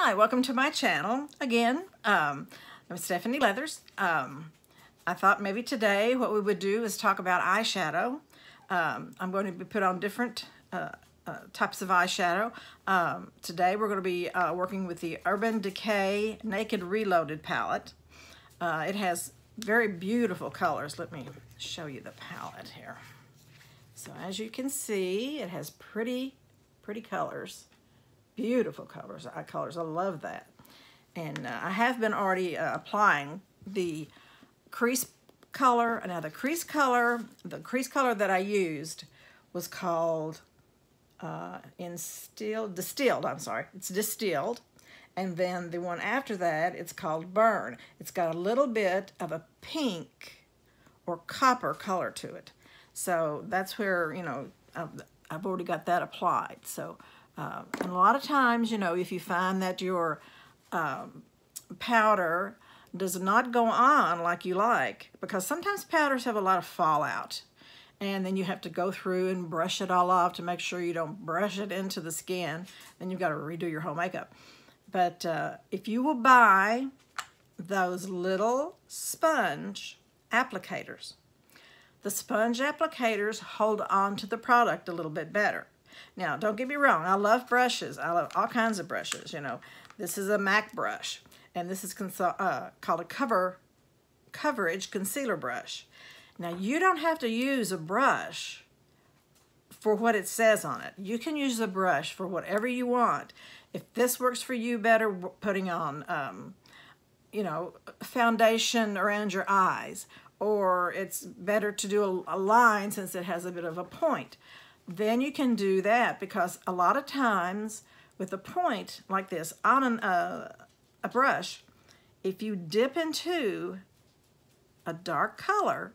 Hi, welcome to my channel. Again, I'm Stephanie Leathers. I thought maybe today what we would do is talk about eyeshadow. I'm going to be put on different types of eyeshadow. Today we're going to be working with the Urban Decay Naked Reloaded palette. It has very beautiful colors. Let me show you the palette here. So as you can see, it has pretty colors. Beautiful colors. I love that. And I have been already applying the crease color. Now the crease color that I used was called distilled. I'm sorry, it's distilled. And then the one after that, it's called burn. It's got a little bit of a pink or copper color to it. So that's where, you know, I've already got that applied. So and a lot of times, you know, if you find that your powder does not go on like you like, because sometimes powders have a lot of fallout, and then you have to go through and brush it all off to make sure you don't brush it into the skin, then you've got to redo your whole makeup. But if you will buy those little sponge applicators, the sponge applicators hold on to the product a little bit better. Now, don't get me wrong, I love brushes. I love all kinds of brushes, you know. This is a MAC brush, and this is called a coverage concealer brush. Now, you don't have to use a brush for what it says on it. You can use a brush for whatever you want. If this works for you better, putting on, you know, foundation around your eyes, or it's better to do a line since it has a bit of a point, then you can do that, because a lot of times with a point like this on a brush, if you dip into a dark color,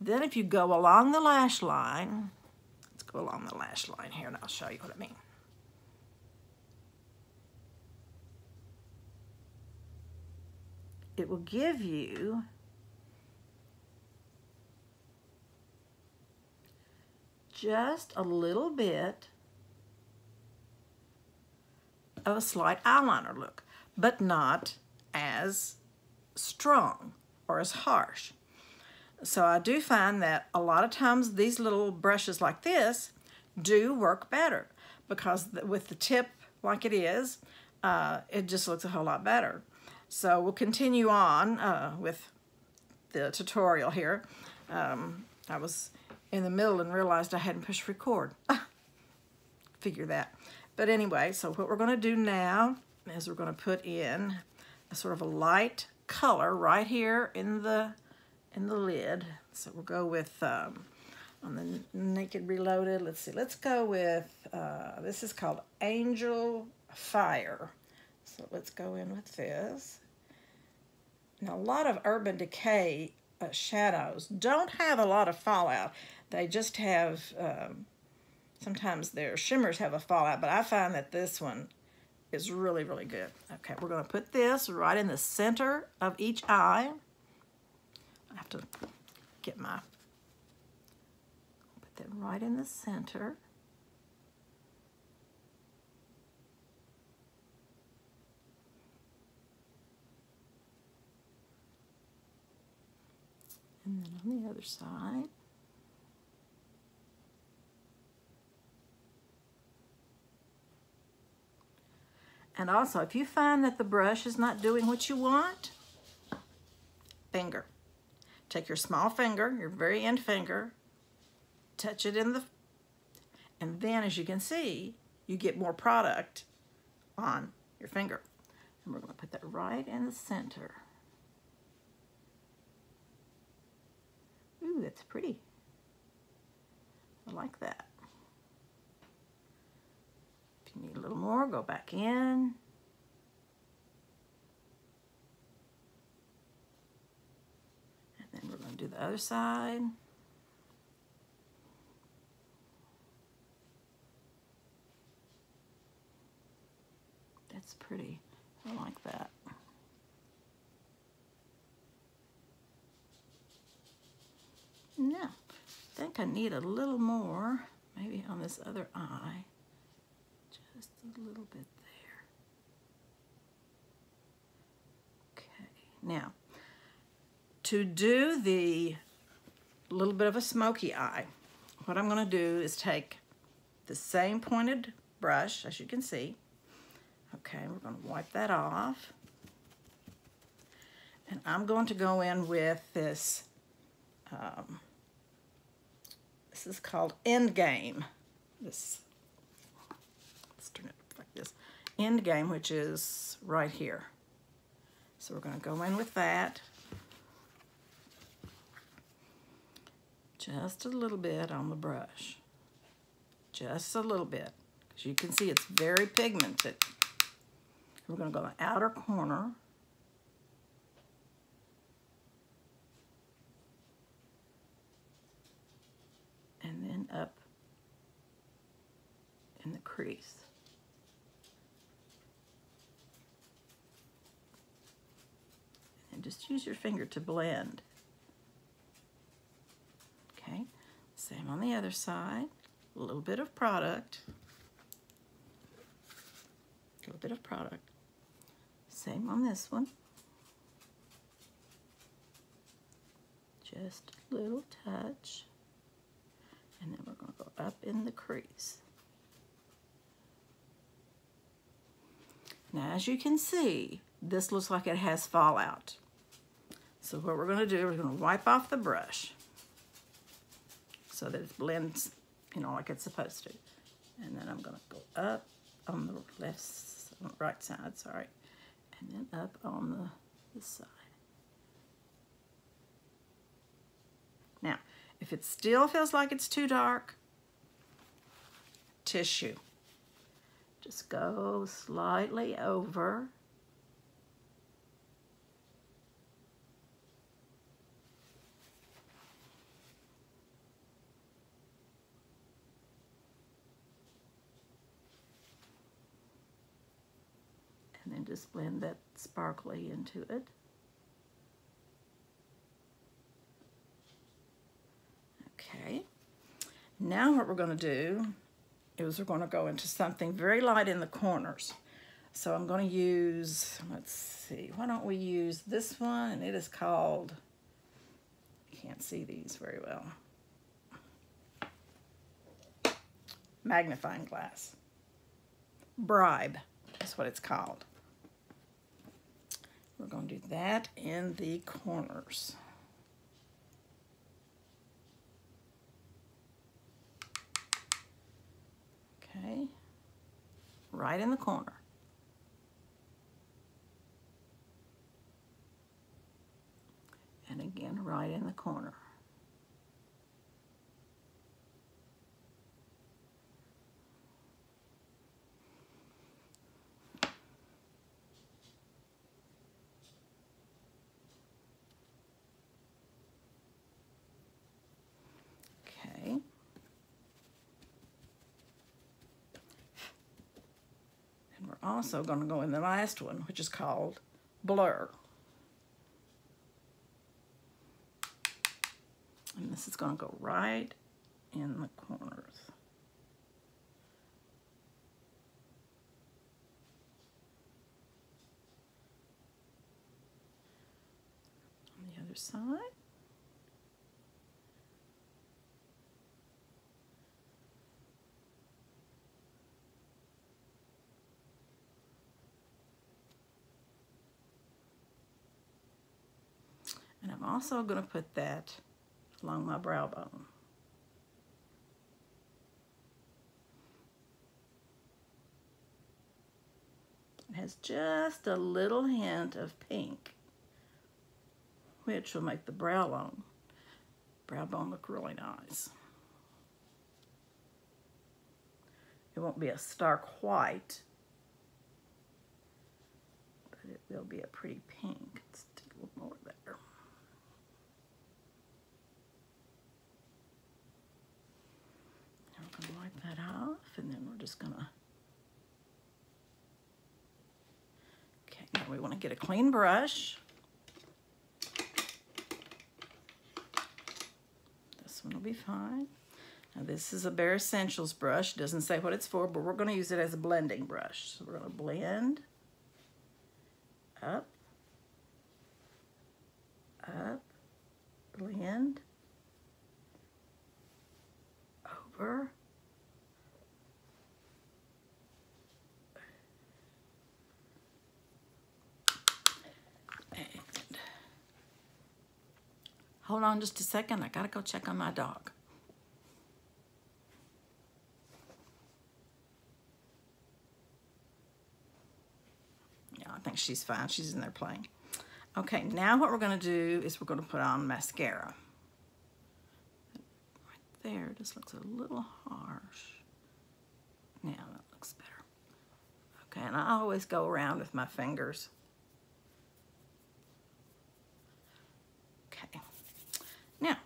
then if you go along the lash line, let's go along the lash line here and I'll show you what I mean. It will give you just a little bit of a slight eyeliner look, but not as strong or as harsh. So I do find that a lot of times these little brushes like this do work better, because with the tip like it is, it just looks a whole lot better. So we'll continue on with the tutorial here. I was in the middle and realized I hadn't pushed record. Figure that. But anyway, so what we're going to do now is we're going to put in a sort of a light color right here in the lid. So we'll go with on the Naked Reloaded. Let's see. Let's go with this is called Angel Fire. So let's go in with this. Now a lot of Urban Decay shadows don't have a lot of fallout. They just have, sometimes their shimmers have a fallout, but I find that this one is really good. Okay, we're going to put this right in the center of each eye. I have to get my, put that right in the center. And then on the other side. And also, if you find that the brush is not doing what you want, finger. Take your small finger, your very end finger, touch it in the, and then as you can see, you get more product on your finger. And we're going to put that right in the center. Ooh, that's pretty. I like that. If you need a little more, go back in. And then we're going to do the other side. That's pretty. I like that. Now, I think I need a little more, maybe on this other eye. Just a little bit there. Now, to do the little bit of a smoky eye, what I'm going to do is take the same pointed brush, as you can see. Okay, we're going to wipe that off. And I'm going to go in with this, this is called Endgame. Let's turn it like this. Endgame, which is right here. So we're going to go in with that. Just a little bit on the brush. Just a little bit. As you can see, it's very pigmented. We're going to go to the outer corner. And then up in the crease. And just use your finger to blend. Okay, same on the other side. A little bit of product. A little bit of product. Same on this one. Just a little touch. And then we're going to go up in the crease. Now, as you can see, this looks like it has fallout. So what we're going to do, we're going to wipe off the brush so that it blends, you know, like it's supposed to. And then I'm going to go up on the right side, sorry, and then up on this side. Now, if it still feels like it's too dark, tissue. Just go slightly over. And then just blend that sparkly into it. Okay. Now what we're going to do is we're going to go into something very light in the corners. So I'm going to use, let's see, why don't we use this one? And it is called, can't see these very well, magnifying glass. Bribe is what it's called. We're going to do that in the corners. Okay, right in the corner. And again, right in the corner. Okay. And we're also going to go in the last one, which is called Blur. And this is going to go right in the corners. On the other side. And I'm also going to put that along my brow bone. It has just a little hint of pink, which will make the brow bone look really nice. It won't be a stark white, but it will be a pretty pink. Let's do a little more there. We're going to wipe that off, and then we're just going to, okay, now we want to get a clean brush. This one will be fine. Now this is a Bare Essentials brush. It doesn't say what it's for, but we're going to use it as a blending brush. So we're going to blend up up, blend, over, and hold on just a second, I gotta go check on my dog. Yeah, I think she's fine, she's in there playing. Okay, now what we're gonna do is we're gonna put on mascara. Right there, it just looks a little harsh. Now that looks better. Okay, and I always go around with my fingers. Okay, now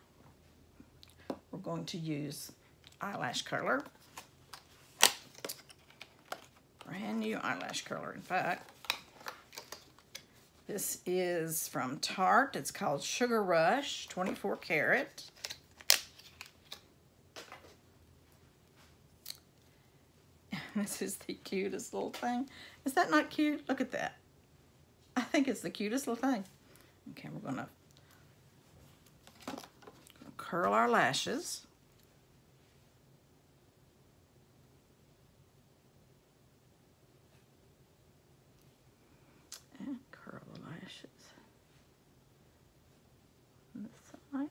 we're going to use eyelash curler. Brand new eyelash curler, in fact. This is from Tarte. It's called Sugar Rush 24 karat. This is the cutest little thing. Is that not cute? Look at that. I think it's the cutest little thing. Okay, we're gonna curl our lashes. And curl the lashes on this side.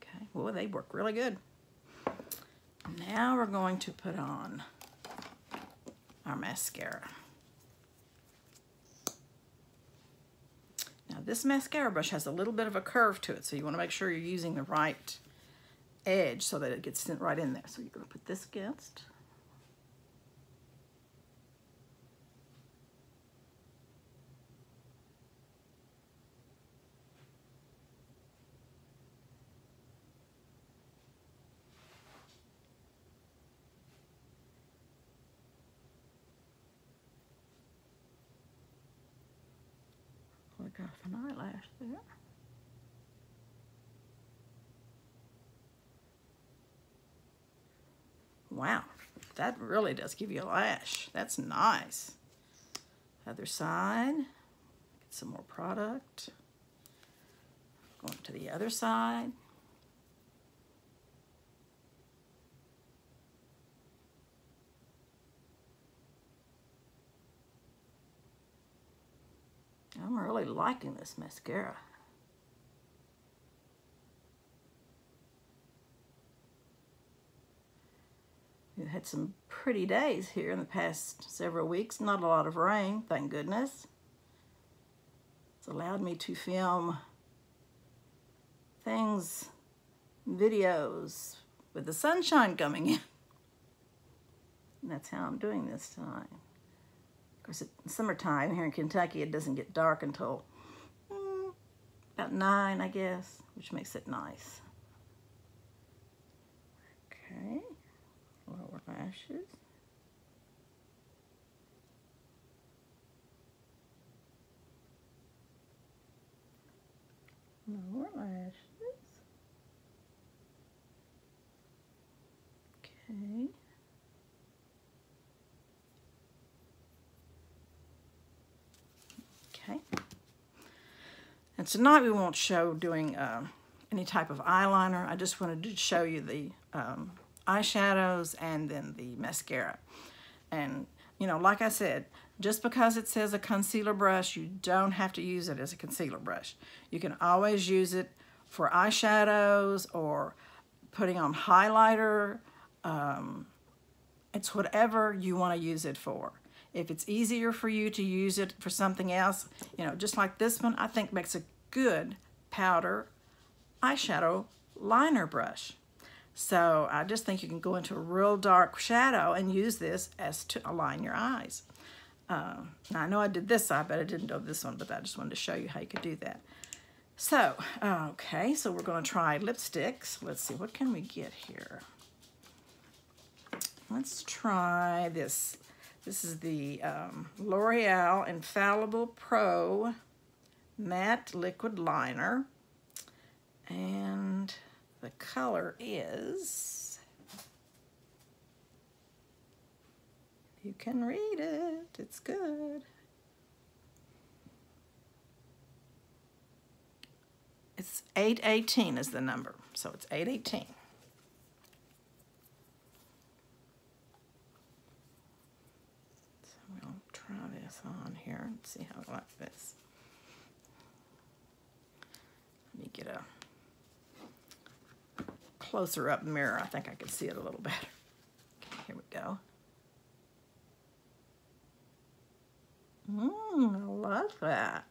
Okay, well, they work really good. Now we're going to put on our mascara. Now this mascara brush has a little bit of a curve to it, so you want to make sure you're using the right edge so that it gets right in there. So you're going to put this against. Look off an eyelash there. Wow, that really does give you a lash. That's nice. Other side, get some more product. Going to the other side. I'm really liking this mascara. We've had some pretty days here in the past several weeks. Not a lot of rain, thank goodness. It's allowed me to film things, videos with the sunshine coming in. And that's how I'm doing this time. Of course, in summertime here in Kentucky, it doesn't get dark until about 9, I guess, which makes it nice. Okay, lower lashes. Lower lashes. Okay. Okay. And tonight we won't show doing any type of eyeliner. I just wanted to show you the eyeshadows and then the mascara. And, you know, like I said, just because it says a concealer brush, you don't have to use it as a concealer brush. You can always use it for eyeshadows or putting on highlighter. It's whatever you want to use it for. If it's easier for you to use it for something else, you know, just like this one, I think makes a good powder eyeshadow liner brush. So I just think you can go into a real dark shadow and use this as to align your eyes. Now I know I did this side, but I didn't do this one, but I just wanted to show you how you could do that. So, okay, so we're going to try lipsticks. Let's see, what can we get here? Let's try this. This is the L'Oreal Infallible Pro Matte Liquid Liner. And the color is, you can read it, it's good. 818 is the number, so it's 818. So we'll try this on here and see how I like this. Let me get a closer up mirror. I think I can see it a little better. Okay, here we go. I love that.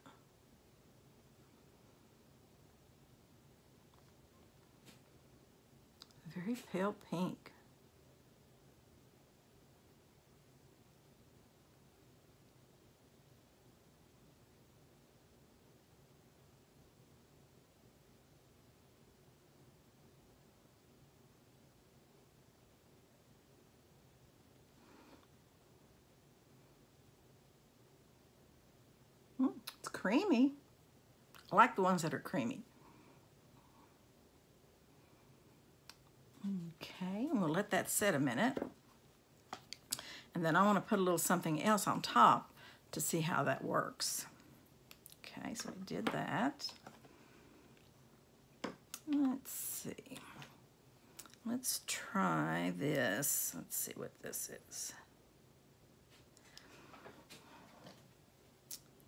Very pale pink. It's creamy. I like the ones that are creamy. Okay, and we'll let that set a minute. And then I want to put a little something else on top to see how that works. Okay, so we did that. Let's see. Let's try this. Let's see what this is.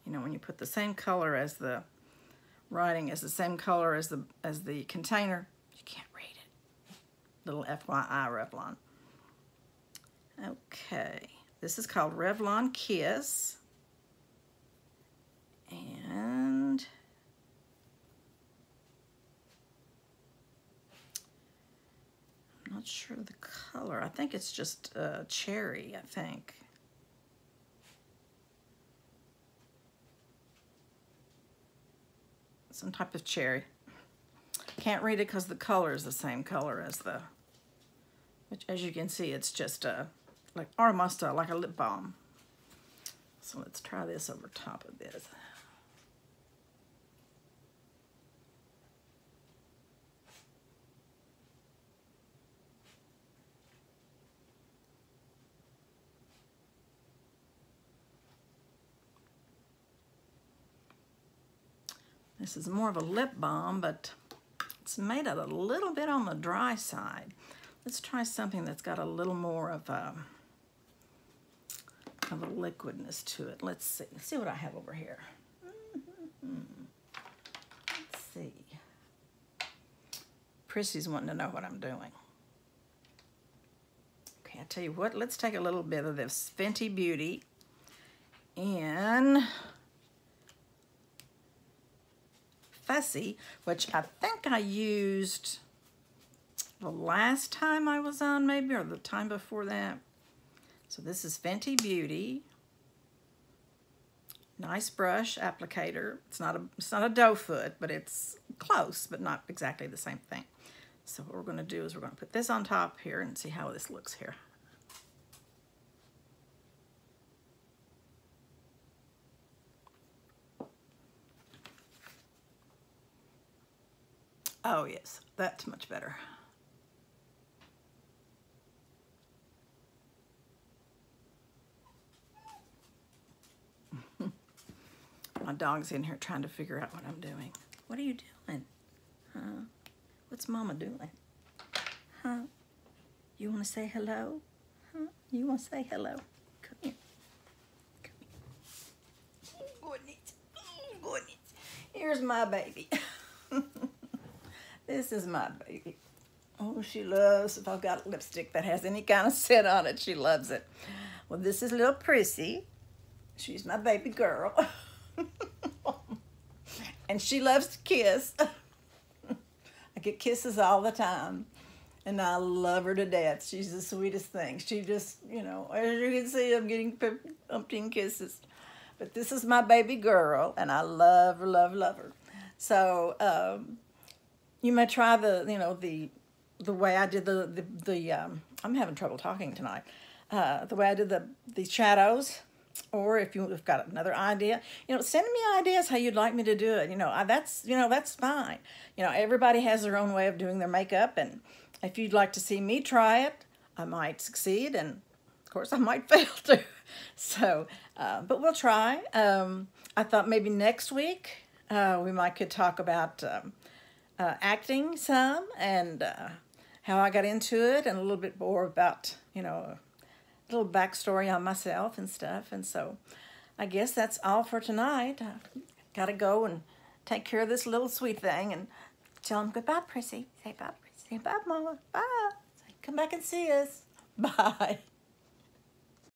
You know, when you put the same color as the writing is the same color as the container, you can't read it. Little FYI, Revlon. Okay, this is called Revlon Kiss. And I'm not sure of the color. I think it's just cherry, I think. Some type of cherry. Can't read it because the color is the same color as the, which as you can see, it's just like almost like a lip balm. So let's try this over top of this. This is more of a lip balm, but it's made a little bit on the dry side. Let's try something that's got a little more of a liquidness to it. Let's see. Let's see what I have over here. Let's see. Prissy's wanting to know what I'm doing. Okay, I tell you what. Let's take a little bit of this Fenty Beauty and Fussy, which I think I used the last time I was on, maybe, or the time before that. So this is Fenty Beauty. Nice brush applicator. It's not a doe foot, but it's close, but not exactly the same thing. So what we're going to do is we're going to put this on top here and see how this looks here. Oh yes, that's much better. My dog's in here trying to figure out what I'm doing. What are you doing? Huh? What's Mama doing? Huh? You want to say hello? Huh? You want to say hello? Come here. Come here. Oh, goodness. Oh, goodness. Here's my baby. This is my baby. Oh, she loves, if I've got lipstick that has any kind of scent on it, she loves it. Well, this is little Prissy. She's my baby girl. And she loves to kiss. I get kisses all the time. And I love her to death. She's the sweetest thing. She just, you know, as you can see, I'm getting umpteen kisses. But this is my baby girl, and I love her, love, love her. So, you may try the way I did I'm having trouble talking tonight. The way I did the shadows, or if you've got another idea, send me ideas how you'd like me to do it. That's fine. Everybody has their own way of doing their makeup, and if you'd like to see me try it, I might succeed, and of course I might fail too. So, but we'll try. I thought maybe next week we could talk about acting some, and how I got into it, and a little bit more about, you know, a little backstory on myself and stuff. And so I guess that's all for tonight. I gotta go and take care of this little sweet thing and tell him goodbye, Prissy. Say bye, Prissy. Say bye, Mama. Bye. Say, come back and see us. Bye.